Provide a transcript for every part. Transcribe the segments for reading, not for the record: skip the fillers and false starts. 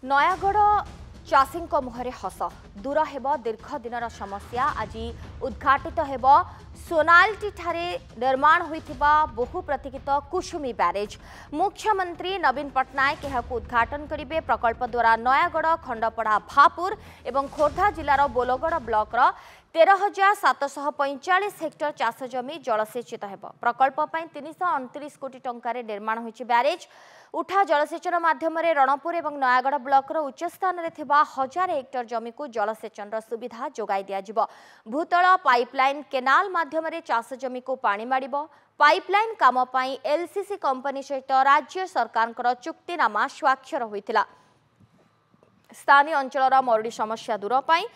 नयागढ़ चाषी मुहरे हस दूर हेब दीर्घ दिन समस्या आज उद्घाटित हेब सोनालटी ठारे निर्माण होइथिबा बहु प्रतीक्षित कुसुमी ब्यारेज। मुख्यमंत्री नवीन पट्टनायक यहां उद्घाटन करेंगे। प्रकल्प द्वारा नयागढ़ खंडपड़ा भापुर एवं खोर्धा जिलार बोलगढ़ ब्लॉक 13,745 हेक्टर चाष जमी जलसेचित हेब। प्रकल्प 329 कोटी टंकार निर्माण होइछि ब्यारेज। उठा जलसेचन माध्यम रणपुर एवं नयागढ़ ब्लॉकर उच्च स्थान में 1000 हेक्टर जमी को जलसेचन सुविधा जोगाई दिया। भूतल पाइपलाइन केनाल माध्यम चाष जमी को पानी माड़ पाइपलाइन काम पाई एलसीसी कंपनी सहित राज्य सरकार चुक्तिनामा स्वाक्षर होइतिला। स्थानीय अंचल मरुड़ी समस्या दूर पाई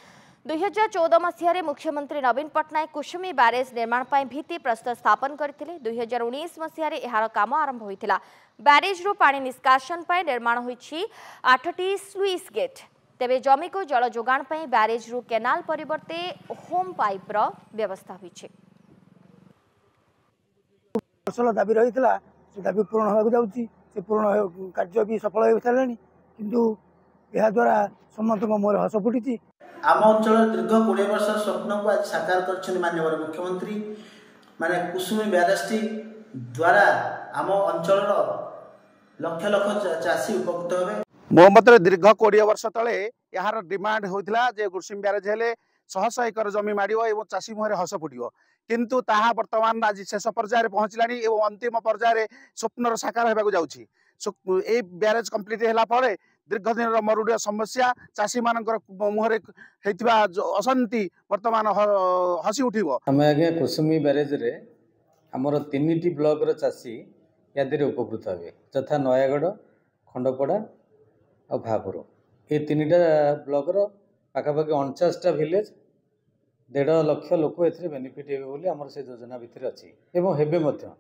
2014 मसीह मुख्यमंत्री नवीन पट्टनायक कुसुमी ब्यारेज निर्माण पर भित्ति प्रस्तर स्थापन करते। 2019 मसीह यार काम आरंभ होता। ब्यारेज रू पानी निष्कासन पर निर्माण होइछि 8टी स्लुइस गेट। तेबे जमी को जल जोगाण पर ब्यारेज रू केनाल परिवर्ते होम पाइप रो व्यवस्था होइछि। फसल दाबी रही से दाबी पूर्ण होगा जाऊँगी से पूर्ण कार्य भी सफल हो सारे किंतु यह द्वारा समस्त मोर हस फुटी। आम अंचल दीर्घ 20 वर्ष स्वप्न को आज साकार कर माननीय मुख्यमंत्री माने कुसुमी ब्यारेजटी द्वारा आम अंचल लक्ष लक्ष चाषी उपकृत होबे। मो मत दीर्घ 20 वर्ष तले यार डिमांड होता जे कुसुमी ब्यारेज हेले 100 एकड़ जमी माड़ और चाषी मुहर हस फुटो किंतु ताहा वर्तमान आज शेष पर्यायर पहुँचलानी और अंतिम पर्यायर स्वप्नर साकार होगा जाऊँगी। ए ब्यारेज कंप्लीट होला परे दीर्घ दिन मरुड़ी समस्या चाषी मान मुहर अशांति वर्तमान हसी उठिबो। आम आज्ञा कुसुमी ब्यारेज रे आमर 3टी ब्लॉक रो चाषी यादे उपकृत हे यथा नयागढ़ खंडपड़ा और भापुर। ये 3टा ब्लॉक रो पाखापाखि 49टा विलेज 1.5 लाख लोक ए बेनिफिट हे बोली आमर से योजना भितर अच्छी एवं हेबे मध्य।